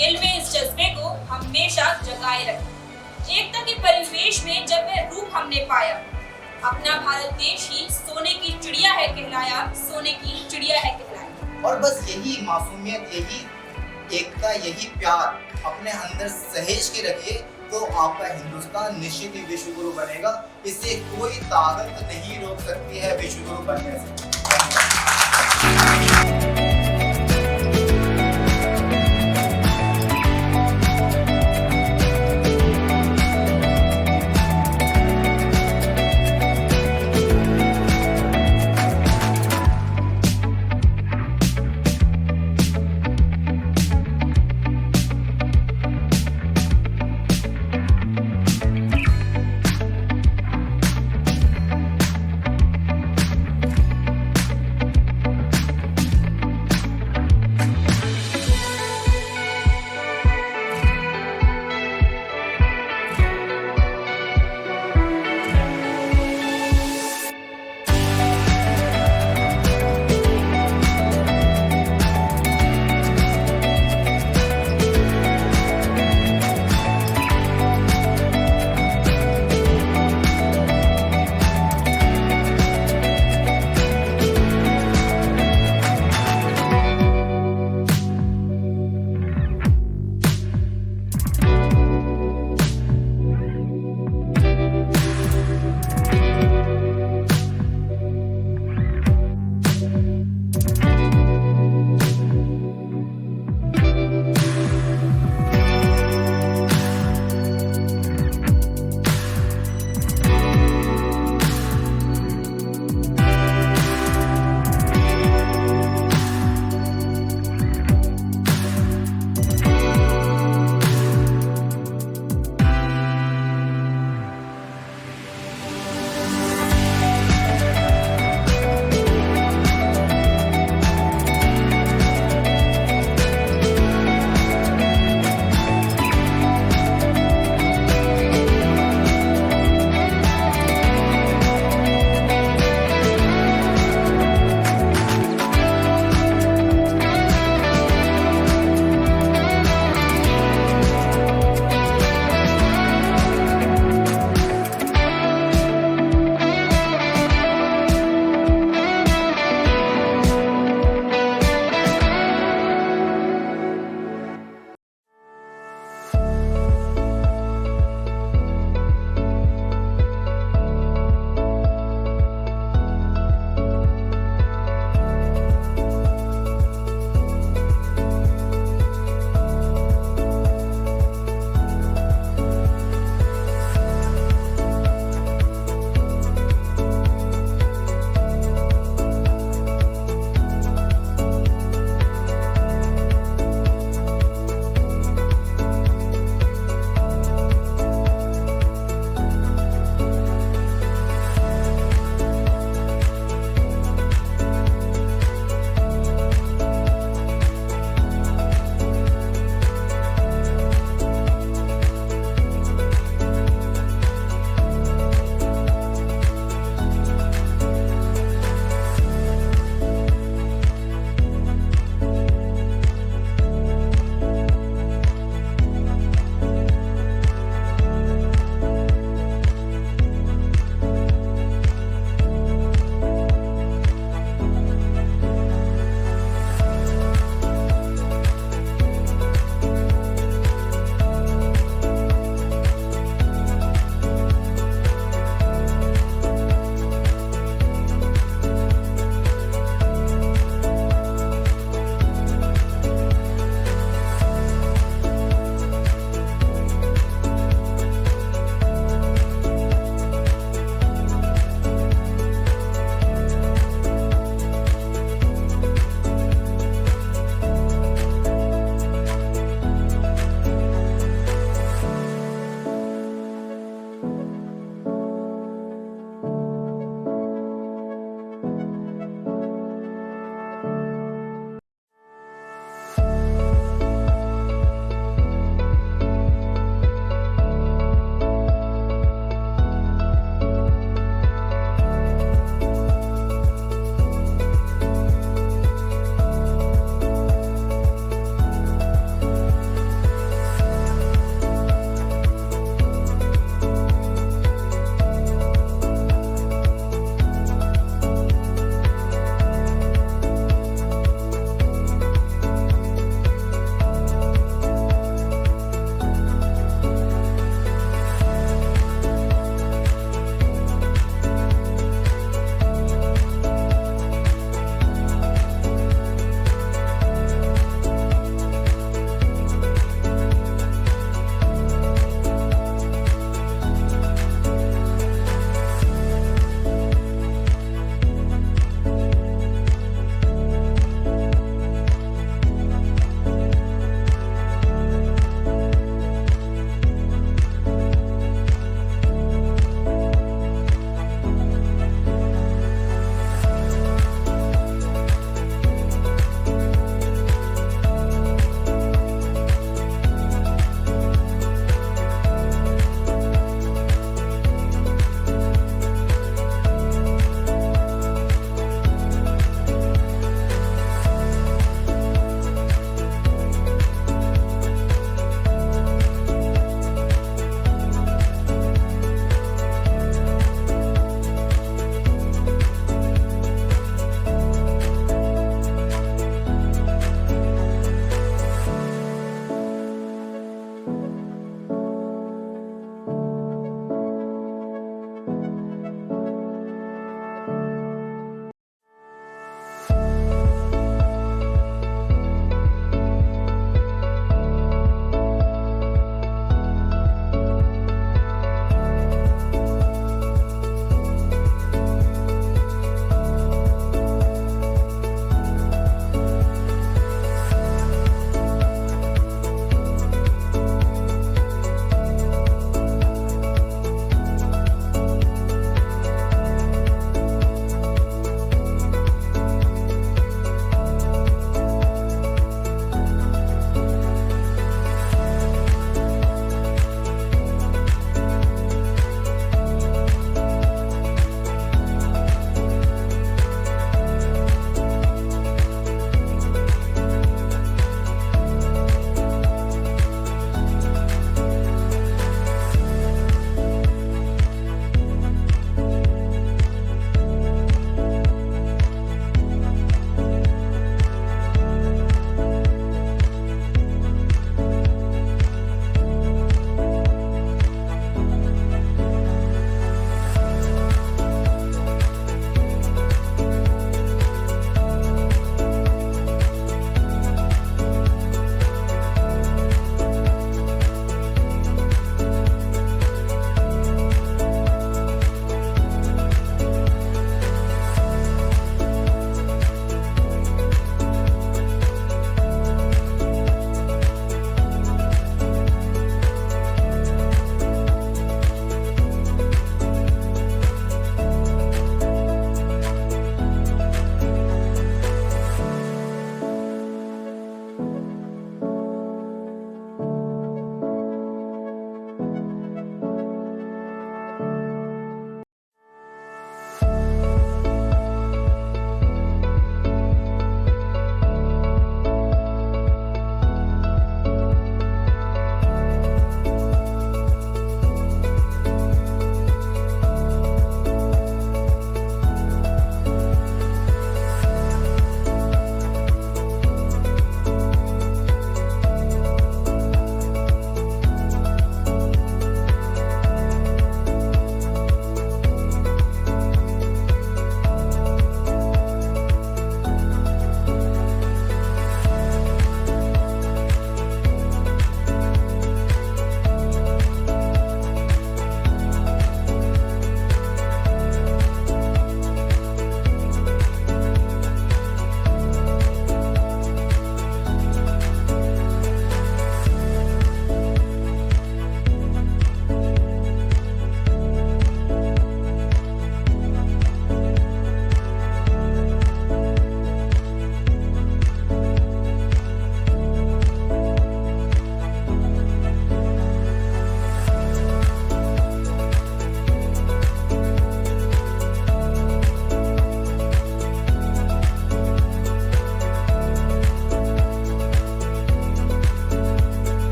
दिल में इस जज्बे को हमेशा जगाए रखें। एकता के परिवेश में जब वह रूप हमने पाया, अपना भारत देश ही सोने की चिड़िया है कहलाया, सोने की चिड़िया है कहलाया। और बस यही मासूमियत, यही एकता, यही प्यार अपने अंदर सहेज के रखिए तो आपका हिंदुस्तान निश्चित ही विश्व गुरु बनेगा। इसे कोई ताकत नहीं रोक सकती है विश्व गुरु बनने से।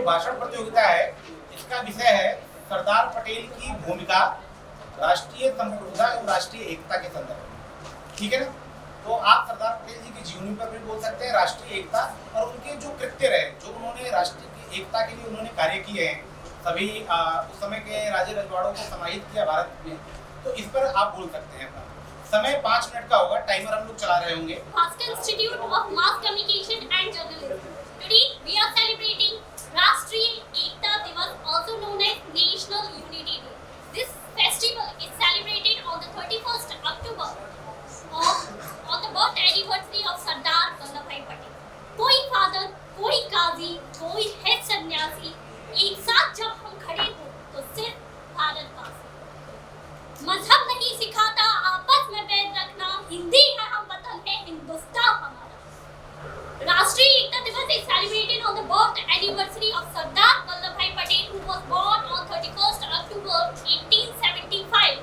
भाषण प्रतियोगिता है इसका विषय है सरदार पटेल की भूमिका राष्ट्रीय संप्रभुता एवं राष्ट्रीय एकता के संदर्भ में। ठीक है ना? तो आप सरदार पटेल जी की जीवनी पर भी बोल सकते हैं, राष्ट्रीय एकता और उनके जो कृत्य रहे, जो उन्होंने राष्ट्र की एकता के लिए उन्होंने कार्य किए हैं, सभी उस समय के राजे रजवाड़ों को समाहित किया भारत में, तो इस पर आप बोल सकते हैं। समय 5 मिनट का होगा, टाइमर हम लोग चला रहे होंगे। Moscow Institute of Mass Communication and Journalism. Today we are celebrating Rashtriya Ekta Divas, also known as National Unity Day. This festival is celebrated on the 31st October on the birth anniversary of Sardar Vallabhbhai Patel. कोई father, कोई काजी, कोई है सन्यासी, एक साथ जब हम खड़े हो तो सिर्फ भारतवासी। मजहब नहीं सिखाता आपस में बैर रखना, हिंदी है हम वतन है हिंदुस्तान हमारा। राष्ट्रीय एकता दिवस is celebrated on the birth anniversary of Sardar Vallabhbhai Patel, who was born on 31st October 1875.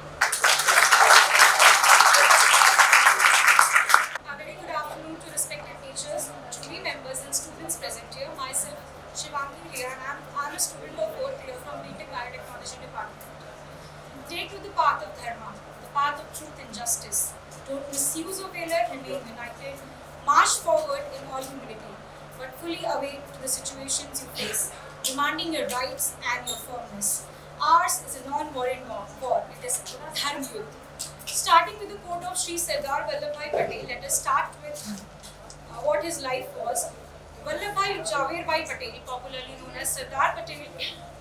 A very good afternoon to respected teachers, jury members and students present here. Myself, Shivangi Leah, and I'm a student of 4th year from BTech Biotechnology Department. Take to the path of dharma, the path of truth and justice. Don't misuse or failure, remain united. March forward in all humility, but fully awake to the situations you face, demanding your rights and your firmness. Ours is a non-violent war. It is Dharma Yudh. Starting with the quote of Sri Sardar Vallabhbhai Patel, let us start with what his life was. Vallabhbhai Jhaverbhai Patel, popularly known as Sardar Patel,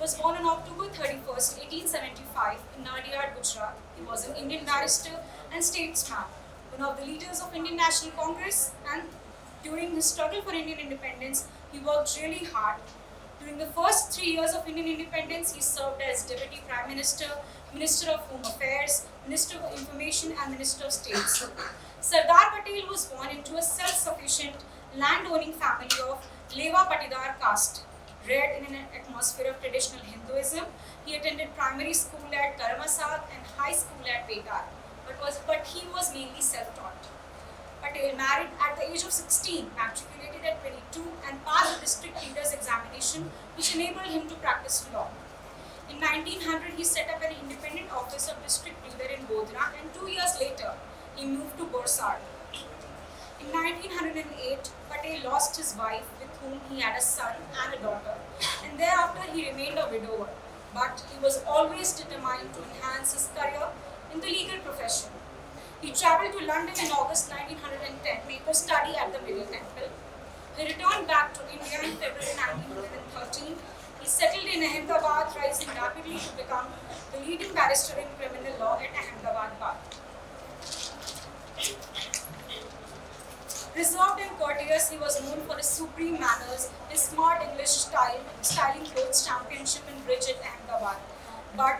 was born on October 31st, 1875 in Nadiad, Gujarat. He was an Indian barrister and statesman, one of the leaders of Indian National Congress, and during his struggle for Indian independence, he worked really hard. During the first 3 years of Indian independence, he served as Deputy Prime Minister, Minister of Home Affairs, Minister of Information and Minister of States. Sardar Patel was born into a self-sufficient land-owning family of Leva Patidar caste. Reared in an atmosphere of traditional Hinduism, he attended primary school at Karamasad and high school at Begar, but he was mainly self-taught. Patel married at the age of 16, matriculated at 22 and passed the district leader's examination, which enabled him to practice law. In 1900, he set up an independent office of district leader in Godhra, and 2 years later, he moved to Borsad. In 1908, Patel lost his wife, with whom he had a son and a daughter, and thereafter he remained a widower. But he was always determined to enhance his career in the legal profession. He travelled to London in August 1910 to study at the Middle Temple. He returned back to India in February 1913. He settled in Ahmedabad, rising rapidly to become the leading barrister in criminal law at Ahmedabad Bar. Reserved and courteous, he was known for his supreme manners, his smart English style, styling clothes championship in bridge at Ahmedabad. But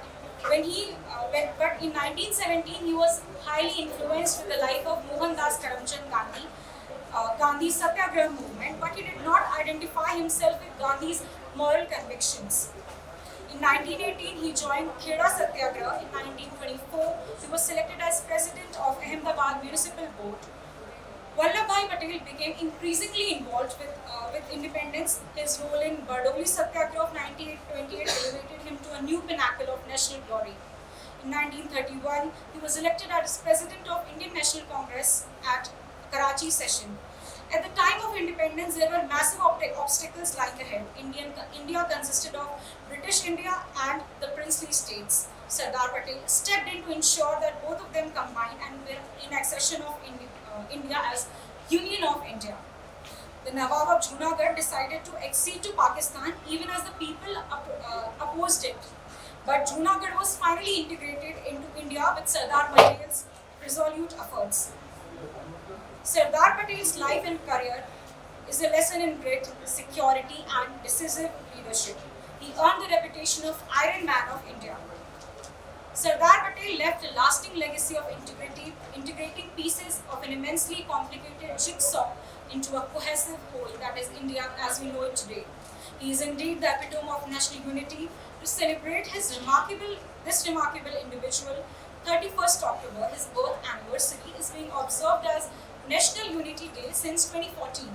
in 1917, he was highly influenced with the life of Mohandas Karamchand Gandhi, Gandhi's Satyagraha movement, but he did not identify himself with Gandhi's moral convictions. In 1918, he joined Kheda Satyagraha. In 1924, he was selected as president of Ahmedabad Municipal Board. Vallabhbhai Patel became increasingly involved with independence. His role in Bardoli Satyagraha of 1928 elevated him to a new pinnacle of national glory. In 1931, he was elected as president of Indian National Congress at Karachi session. At the time of independence, there were massive obstacles lying ahead. India consisted of British India and the princely states. Sardar Patel stepped in to ensure that both of them combined and were in accession of India as Union of India. The Nawab of Junagadh decided to accede to Pakistan even as the people opposed it. But Junagadh was finally integrated into India with Sardar Patel's resolute efforts. Sardar Patel's life and career is a lesson in grit, security and decisive leadership. He earned the reputation of Iron Man of India. Sardar Patel left a lasting legacy of integrating pieces of an immensely complicated jigsaw into a cohesive whole that is India as we know it today. He is indeed the epitome of national unity. To celebrate this remarkable individual, 31st October, his birth anniversary, is being observed as National Unity Day since 2014.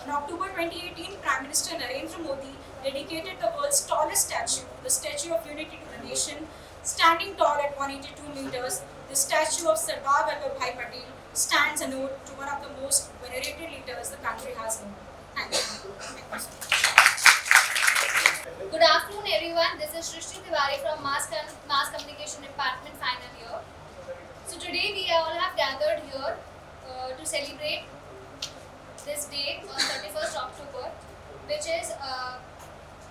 On October 2018, Prime Minister Narendra Modi dedicated the world's tallest statue, the Statue of Unity to the nation. Standing tall at 182 meters, the statue of Sardar Vallabhbhai Patel stands a note to one of the most venerated leaders the country has known. Thank you. Good afternoon, everyone. This is Shrishti Tiwari from Mass Communication Department, final year. So today we all have gathered here to celebrate this day on 31st October, which is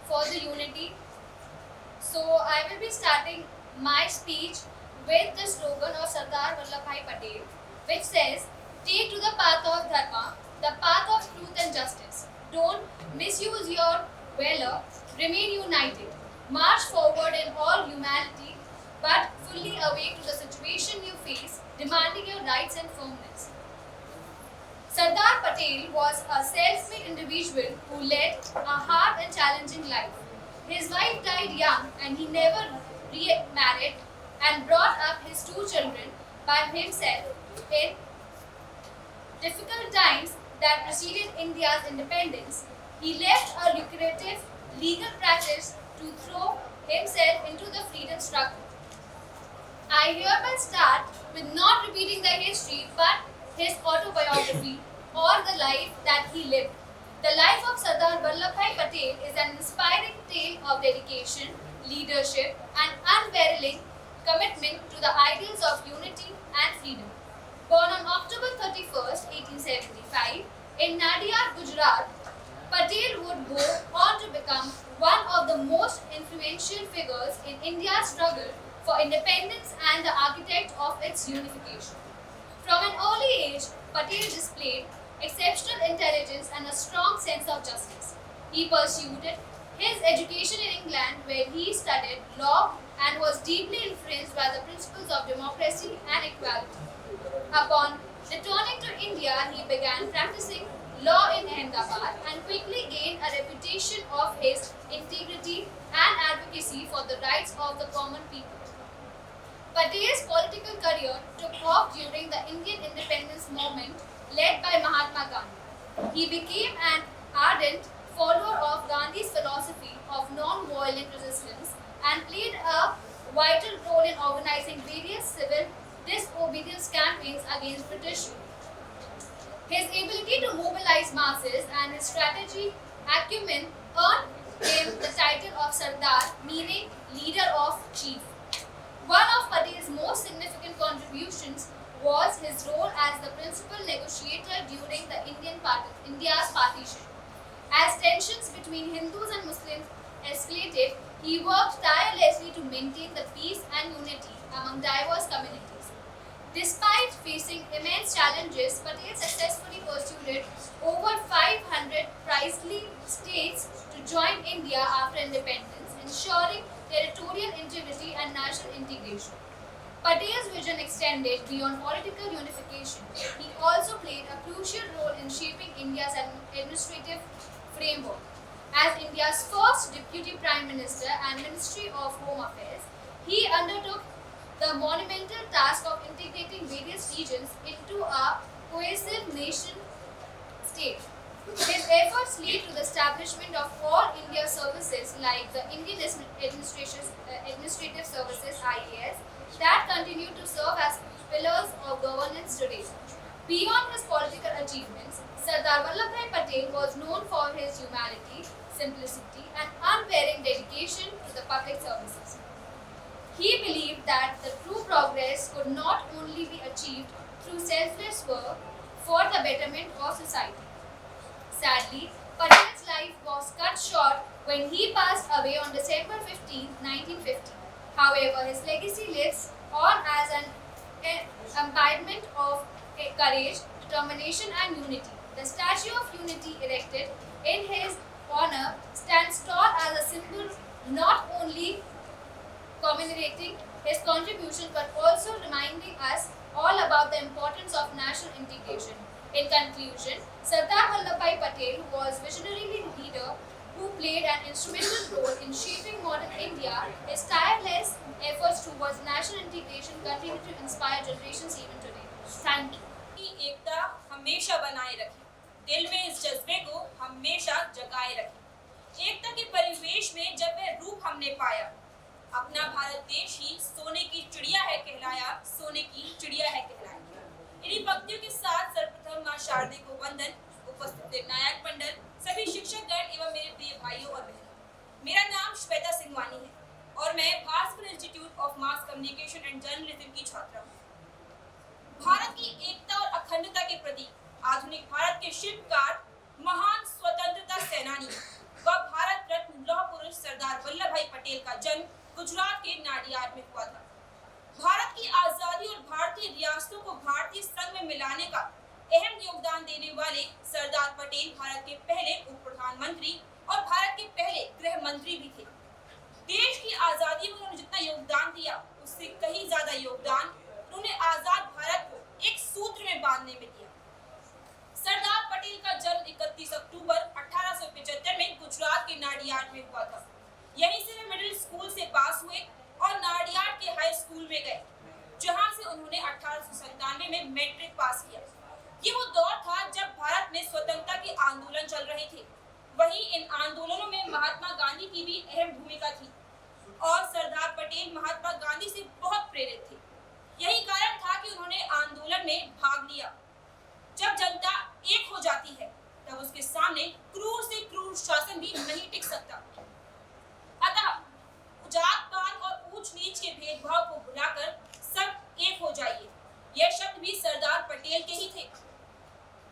for the unity. So I will be starting my speech with the slogan of Sardar Vallabhbhai Patel, which says, "Take to the path of dharma, the path of truth and justice. Don't misuse your valor. Remain united. March forward in all humanity, but fully awake to the situation you face, demanding your rights and firmness." Sardar Patel was a self-made individual who led a hard and challenging life. His wife died young and he never remarried and brought up his 2 children by himself in difficult times that preceded India's independence. He left a lucrative legal practice to throw himself into the freedom struggle. I hereby start with not repeating the history but his autobiography or the life that he lived. The life of Sardar Vallabhbhai Patel is an inspiring tale of dedication, leadership and unwavering commitment to the ideals of unity and freedom. Born on October 31st, 1875 in Nadiad, Gujarat, Patel would go on to become one of the most influential figures in India's struggle for independence and the architect of its unification. From an early age, Patel displayed exceptional intelligence and a strong sense of justice. He pursued his education in England, where he studied law and was deeply influenced by the principles of democracy and equality. Upon returning to India, he began practicing law in Ahmedabad and quickly gained a reputation of his integrity and advocacy for the rights of the common people. Patel's political career took off during the Indian independence movement led by Mahatma Gandhi. He became an ardent follower of Gandhi's philosophy of non-violent resistance and played a vital role in organizing various civil disobedience campaigns against British rule. His ability to mobilize masses and his strategy acumen earned him the title of Sardar, meaning leader of chief. One of Patel's most significant contributions was his role as the principal negotiator during the India's partition. As tensions between Hindus and Muslims escalated, he worked tirelessly to maintain the peace and unity among diverse communities. Despite facing immense challenges, Patel successfully pursued over 500 princely states to join India after independence, ensuring territorial integrity and national integration. Patel's vision extended beyond political unification. He also played a crucial role in shaping India's administrative framework. As India's first Deputy Prime Minister and Ministry of Home Affairs, he undertook the monumental task of integrating various regions into a cohesive nation-state. His efforts led to the establishment of all India services like the Indian Administrative Services (IAS) that continue to serve as pillars of governance today. Beyond his political achievements, Sardar Vallabhbhai Patel was known for his humanity, simplicity, and unwavering dedication to the public services. He believed that the true progress could not only be achieved through selfless work for the betterment of society. Sadly, Patel's life was cut short when he passed away on December 15, 1950. However, his legacy lives on as an embodiment of courage, determination, and unity. The Statue of Unity erected in his honor stands tall as a symbol not only commemorating his contribution but also reminding us all about the importance of national integration. In conclusion, Sardar Vallabhbhai Patel was a visionary leader who played an instrumental role in shaping modern India. His tireless efforts towards national integration continue to inspire generations even today. Thank you. की एकता हमेशा बनाए रखें। दिल में इस जज्बे को हमेशा जगाए रखें। एकता के परिवेश में जब वह रूप हमने पाया, अपना भारत देश ही सोने की चिड़िया है कहलाया, सोने की चिड़िया है कहलाया। इन्हीं पंक्तियों के साथ सर्वप्रथम मां शारदे को वंदन। उपस्थित निर्णायक मंडल, सभी शिक्षकगण एवं मेरे प्रिय भाइयों और बहनों, मेरा नाम श्वेता सिंघवानी है और मैं Bhaskar institute of mass communication and journalism की छात्रा हूँ। भारत की एकता और अखंडता के प्रति आधुनिक भारत के शिल्पकार, महान स्वतंत्रता सेनानी व भारत रत्न लौह पुरुष सरदार वल्लभ भाई पटेल का जन्म गुजरात के नाडियाड में हुआ था। भारत की आजादी और भारतीय रियासतों को भारतीय संघ में मिलाने का अहम योगदान देने वाले सरदार पटेल भारत के पहले उप प्रधानमंत्री और भारत के पहले गृह मंत्री भी थे। देश की आजादी में उन्होंने जितना योगदान दिया, उससे कहीं ज्यादा योगदान उन्होंने आजाद भारत को एक सूत्र में बांधने में दिया। सरदार पटेल का जन्म 31 अक्टूबर 1875 में गुजरात के नाडियाड में हुआ था। यहीं से वे मिडिल स्कूल से पास हुए और नाडियाड के हाई स्कूल में गए, जहां से उन्होंने 1897 में मैट्रिक पास किया। ये वो दौर था जब भारत में स्वतंत्रता के आंदोलन चल रहे थे। वहीं इन आंदोलनों में महात्मा गांधी की भी अहम भूमिका थी और सरदार पटेल महात्मा गांधी से बहुत प्रेरित थे। यही कारण था कि उन्होंने आंदोलन में भाग लिया। जब जनता एक हो जाती है तब उसके सामने क्रूर से क्रूर शासन भी नहीं टिक सकता। अतः जात पात और ऊंच नीच के भेदभाव को भुलाकर सब एक हो जाइए, यह शब्द भी सरदार पटेल के ही थे।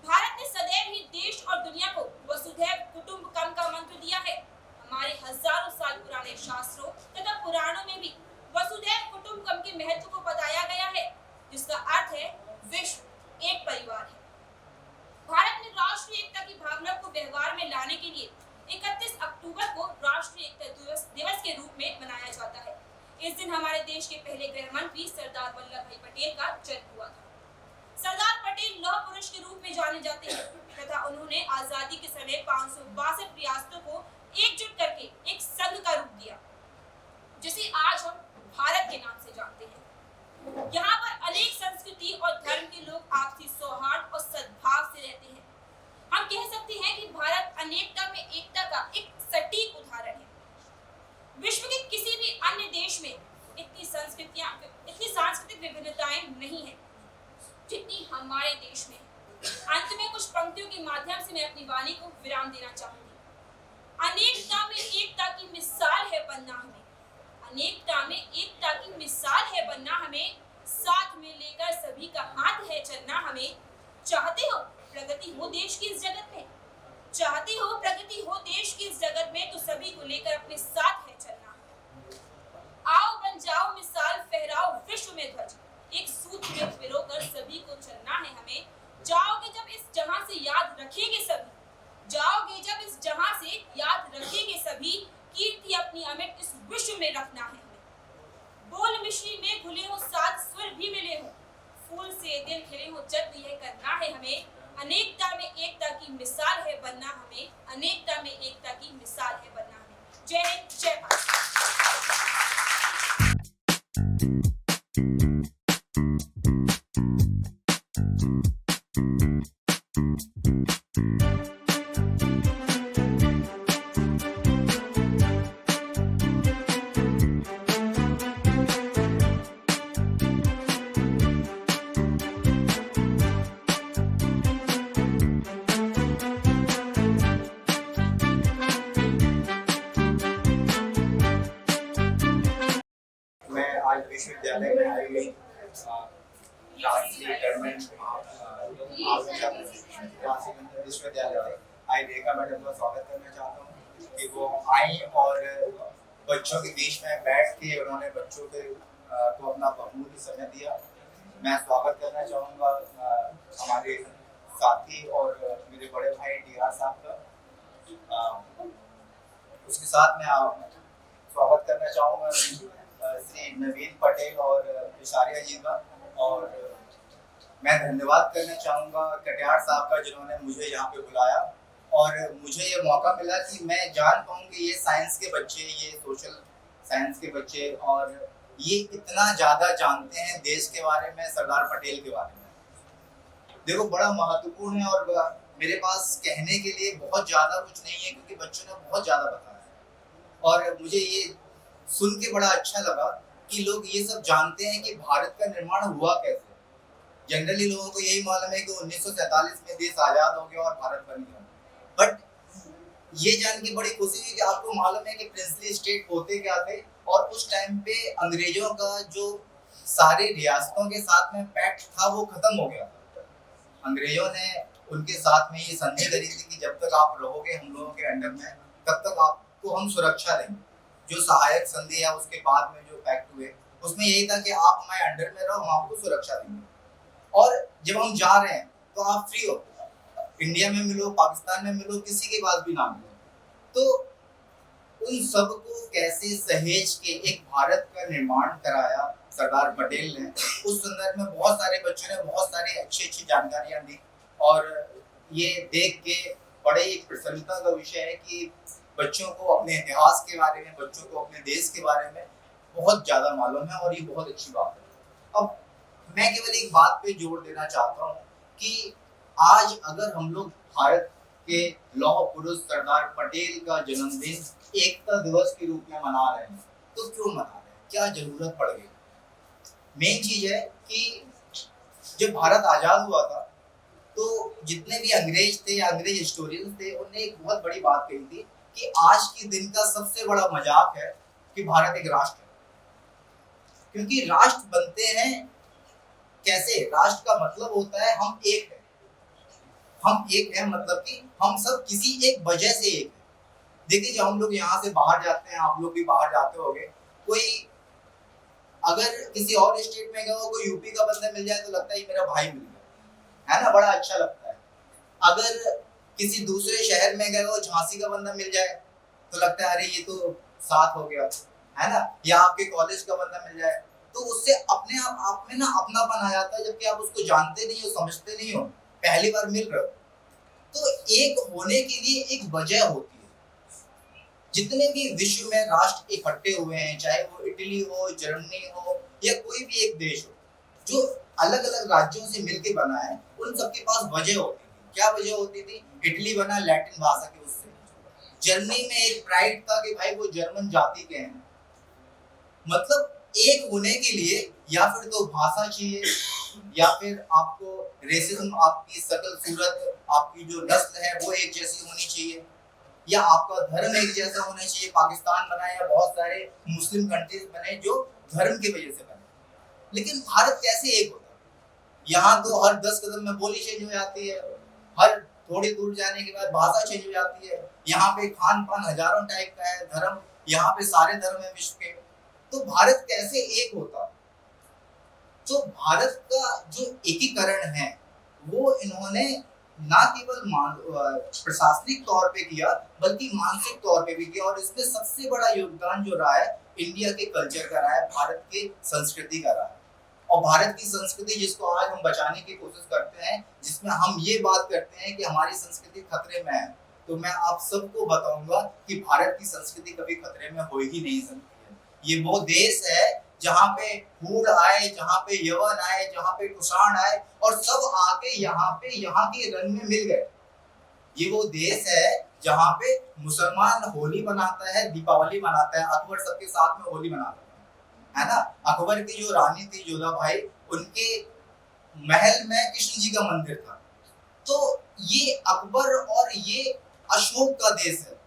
भारत ने सदैव ही देश और दुनिया को वसुधैव कुटुंबकम का मंत्र दिया है। हमारे हजारों साल पुराने शास्त्रों तथा पुराणों में भी वसुधैव कुटुंबकम के महत्व को बताया गया है, जिसका अर्थ है विश्व एक परिवार है। भारत में राष्ट्रीय एकता की भावना को व्यवहार में लाने के लिए 31 अक्टूबर को राष्ट्रीय एकता दिवस के रूप में मनाया जाता है। इस दिन हमारे देश के पहले गृह मंत्री सरदार वल्लभ भाई पटेल का जन्म हुआ था। सरदार पटेल लौह पुरुष के रूप में जाने जाते हैं तथा उन्होंने आजादी के समय 562 रियासतों को एकजुट करके एक संघ का रूप दिया, जिसे आज हम भारत के नाम से जानते हैं। यहाँ पर अनेक संस्कृति और धर्म के लोग आपसी सौहार्द और सद्भाव से रहते हैं। हम कह सकते हैं कि भारत अनेकता में एकता का एक सटीक उदाहरण है। विश्व के किसी भी अन्य देश में इतनी सांस्कृतिक विभिन्नताएं नहीं है जितनी हमारे देश में। अंत में कुछ पंक्तियों के माध्यम से मैं अपनी वाणी को विराम देना चाहूंगी। अनेकता में एकता की मिसाल है बनना हमें, अनेकता में एकता की मिसाल है बनना हमें, साथ में लेकर सभी का हाथ है चलना हमें। चाहते हो प्रगति हो देश की इस जगत में, चाहते हो प्रगति हो देश की इस जगत में, तो सभी को लेकर अपने साथ है चलना है। आओ बन जाओ मिसाल, फहराओ विश्व में ध्वज, एक सूत्र में पिरोकर सभी को चलना है हमें। जाओगे जब इस जहां से याद रखेंगे सभी, जाओगे जब इस जहां से याद रखेंगे सभी, कीर्ति अपनी अमिट इस विश्व में रखना है हमें। बोल मिश्री में घुले हो सात स्वर भी मिले हो, फूल से दिल खिले हो जब यह करना है हमें। अनेकता में एकता की मिसाल है बनना हमें, अनेकता में एकता की मिसाल है बनना हमें। जय हिंद, जय भारत। विश्वविद्यालय में आई हुई विश्वविद्यालय आई रेखा मैडम का स्वागत करना चाहता हूँ कि वो आई और बच्चों के बीच में बैठ के उन्होंने बच्चों को अपना बहुमूल्य समय दिया। मैं स्वागत करना चाहूँगा हमारे साथी और मेरे बड़े भाई डीआर साहब का। उसके साथ मैं स्वागत करना चाहूँगा श्री नवीन पटेल और इशारिया जी का, और मैं धन्यवाद करना चाहूँगा कटियार साहब का जिन्होंने मुझे यहाँ पे बुलाया और मुझे ये मौका मिला कि मैं जान पाऊँ कि ये साइंस के बच्चे, ये सोशल साइंस के बच्चे और ये इतना ज़्यादा जानते हैं देश के बारे में, सरदार पटेल के बारे में। देखो बड़ा महत्वपूर्ण है और मेरे पास कहने के लिए बहुत ज़्यादा कुछ नहीं है, क्योंकि बच्चों ने बहुत ज़्यादा बताया है। और मुझे ये सुन के बड़ा अच्छा लगा कि लोग ये सब जानते हैं कि भारत का निर्माण हुआ कैसे। जनरली लोगों को यही मालूम है कि 1947 में देश आज़ाद हो गया और भारत बन गया, बट ये जान के बड़ी खुशी हुई कि आपको मालूम है कि प्रिंसली स्टेट होते क्या थे, और उस टाइम पे अंग्रेजों का जो सारे रियासतों के साथ में पैक्ट था वो खत्म हो गया था। अंग्रेजों ने उनके साथ में ये संधि करी थी कि जब तक आप रहोगे हम लोगों के अंडर में, तब तक आपको हम सुरक्षा देंगे। जो सहायक संधि है उसके बाद में जो पैक्ट हुए, उसमें यही था कि आप हमारे अंडर में रहो, हम आपको सुरक्षा देंगे। और जब हम जा रहे हैं तो आप फ्री हो, इंडिया में मिलो, पाकिस्तान में मिलो, किसी के पास भी ना मिलो। तो उन सब को कैसे सहेज के एक भारत का निर्माण कराया सरदार पटेल ने, उस संदर्भ में बहुत सारे बच्चों ने बहुत सारी अच्छी अच्छी जानकारियां दी। और ये देख के बड़े एक प्रसन्नता का विषय है कि बच्चों को अपने इतिहास के बारे में, बच्चों को अपने देश के बारे में बहुत ज़्यादा मालूम है, और ये बहुत अच्छी बात है। अब मैं केवल एक बात पे जोर देना चाहता हूँ कि आज अगर हम लोग भारत के लौह पुरुष सरदार पटेल का जन्मदिन एकता दिवस के रूप में मना रहे हैं, तो क्यों मना रहे हैं, क्या जरूरत पड़ गई? मेन चीज है कि जब भारत आजाद हुआ था तो जितने भी अंग्रेज थे या अंग्रेज हिस्टोरियंस थे, उन्होंने एक बहुत बड़ी बात कही थी कि आज के दिन का सबसे बड़ा मजाक है कि भारत एक राष्ट्र है। क्योंकि राष्ट्र बनते हैं कैसे? राष्ट्र का मतलब होता है हम एक हैं। हम एक हैं मतलब कि हम सब किसी एक वजह से एक हैं। देखिए, जब हम लोग यहाँ से बाहर जाते हैं, आप लोग भी बाहर जाते होंगे, कोई अगर किसी और स्टेट में गया हो, कोई यूपी का बंदा मिल जाए तो लगता है ये मेरा भाई मिल गया, है ना, बड़ा अच्छा लगता है। अगर किसी दूसरे शहर में गए हो, झांसी का बंदा मिल जाए तो लगता है अरे ये तो साथ हो गया, है ना, या आपके कॉलेज का बंदा मिल जाए तो उससे अपने आप में ना अपनापन आ जाता है, जबकि आप उसको जानते नहीं हो, समझते नहीं हो, पहली बार मिल रहे हो। तो एक होने के लिए एक वजह होती है। जितने भी विश्व में राष्ट्र इकट्ठे हुए हैं, चाहे वो इटली हो, जर्मनी हो, या कोई भी एक देश हो, जो अलग अलग राज्यों से मिलके बना है, उन सबके पास वजह होती थी। क्या वजह होती थी? इटली बना लैटिन भाषा के उससे, जर्मनी में एक प्राइड था कि भाई वो जर्मन जाति के हैं। मतलब एक होने के लिए या फिर तो भाषा चाहिए, या फिर आपको रेसिज्म, आपकी शकल सूरत, आपकी जो नस्ल है वो एक जैसी होनी चाहिए, या आपका धर्म एक जैसा होना चाहिए। पाकिस्तान बना या बहुत सारे मुस्लिम कंट्रीज बने जो धर्म की वजह से बने। लेकिन भारत कैसे एक होता है? यहाँ तो हर 10 कदम में बोली चेंज हो जाती है, हर थोड़ी दूर जाने के बाद भाषा चेंज हो जाती है। यहाँ पे खान पान हजारों टाइप का है, धर्म यहाँ पे सारे धर्म है विश्व के। तो भारत कैसे एक होता? तो भारत का जो एकीकरण है वो इन्होंने ना केवल प्रशासनिक तौर पे किया, बल्कि मानसिक तौर पे भी किया। और इसमें सबसे बड़ा योगदान जो रहा है इंडिया के कल्चर का रहा है, भारत के संस्कृति का रहा है। और भारत की संस्कृति जिसको आज हम बचाने की कोशिश करते हैं, जिसमें हम ये बात करते हैं कि हमारी संस्कृति खतरे में है, तो मैं आप सबको बताऊंगा कि भारत की संस्कृति कभी खतरे में हो ही नहीं सकती है। ये वो देश है जहाँ पे हूड़ आए, जहाँ पे यवन आए, जहाँ पे कुषाण आए, और सब आके यहाँ के रंग में मिल गए। ये वो देश है जहाँ पे मुसलमान होली मनाता है, दीपावली मनाता है, अकबर सबके साथ में होली मनाता है ना। अकबर की जो रानी थी जोधा भाई, उनके महल में कृष्ण जी का मंदिर था। तो ये अकबर और ये अशोक का देश है,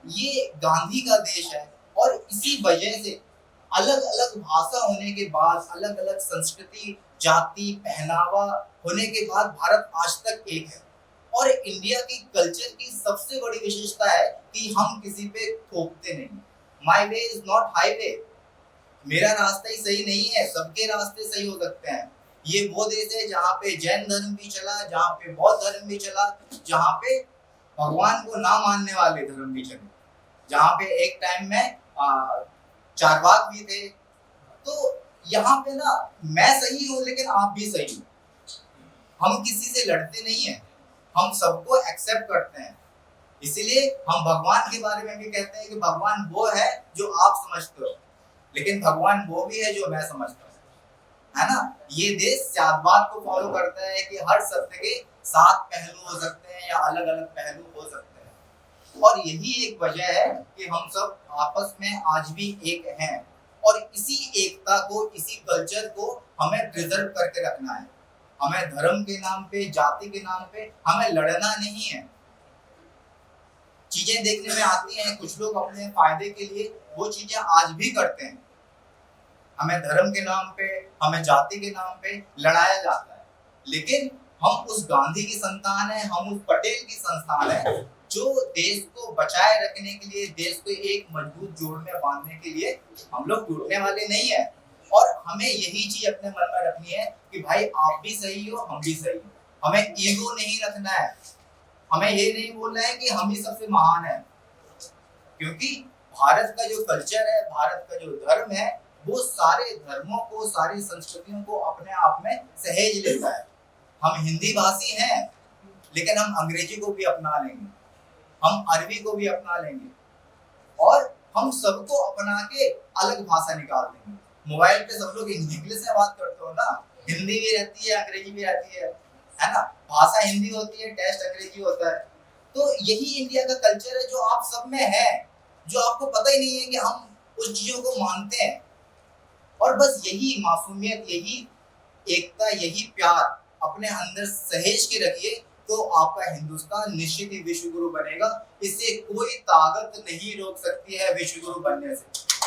ये गांधी का देश है। और इसी वजह से अलग अलग भाषा होने के बाद, अलग अलग संस्कृति, जाति, पहनावा होने के बाद भारत आज तक एक है। और इंडिया की कल्चर की सबसे बड़ी विशेषता है कि हम किसी पे थोपते नहीं। माई वे इज नॉट हाईवे, मेरा रास्ता ही सही नहीं है, सबके रास्ते सही हो सकते हैं। ये वो देश है जहाँ पे जैन धर्म भी चला, जहाँ पे बौद्ध धर्म भी चला, जहाँ पे भगवान को ना मानने वाले धर्म भी चले, जहाँ पे एक टाइम में चारवाक भी थे। तो यहाँ पे ना मैं सही हूँ लेकिन आप भी सही हो। हम किसी से लड़ते नहीं है, हम सबको एक्सेप्ट करते हैं। इसीलिए हम भगवान के बारे में भी कहते हैं कि भगवान वो है जो आप समझते हो, लेकिन भगवान वो भी है जो मैं समझता हूँ, है ना। ये देश सिद्धांत को फॉलो करता है कि हर सत्य के सात पहलू हो सकते हैं या अलग अलग पहलू हो सकते हैं, और यही एक वजह है कि हम सब आपस में आज भी एक हैं, और इसी एकता को, इसी कल्चर को हमें प्रिजर्व करके रखना है। हमें धर्म के नाम पे, जाति के नाम पे हमें लड़ना नहीं है। चीजें देखने में आती हैं, कुछ लोग अपने फायदे के लिए वो चीजें आज भी करते हैं। हमें धर्म के नाम पे, हमें जाति के नाम पे लड़ाया जाता है, लेकिन हम उस गांधी की संतान है, हम उस पटेल की संतान है जो देश को बचाए रखने के लिए, देश को एक मजबूत जोड़ में बांधने के लिए हम लोग टूटने वाले नहीं है। और हमें यही चीज अपने मन में रखनी है कि भाई आप भी सही हो, हम भी सही हो। हमें ईगो नहीं रखना है, हमें ये नहीं बोलना है कि हम ही सबसे महान है, क्योंकि भारत का जो कल्चर है, भारत का जो धर्म है, वो सारे धर्मों को, सारी संस्कृतियों को अपने आप में सहेज लेता है। हम हिंदी भाषी हैं, लेकिन हम अंग्रेजी को भी अपना लेंगे, हम अरबी को भी अपना लेंगे, और हम सबको अपना के अलग भाषा निकाल देंगे। मोबाइल पे सब लोग इंग्लिश में बात करते हो ना, हिंदी भी रहती है, अंग्रेजी भी रहती है ना। भाषा हिंदी होती है, टेस्ट अंग्रेजी होता है। तो यही इंडिया का कल्चर है जो आप सब में है, जो आपको पता ही नहीं है कि हम उस चीजों को मानते हैं। और बस यही मासूमियत, यही एकता, यही प्यार अपने अंदर सहेज के रखिए, तो आपका हिंदुस्तान निश्चित ही विश्व गुरु बनेगा। इसे कोई ताकत नहीं रोक सकती है विश्व गुरु बनने से।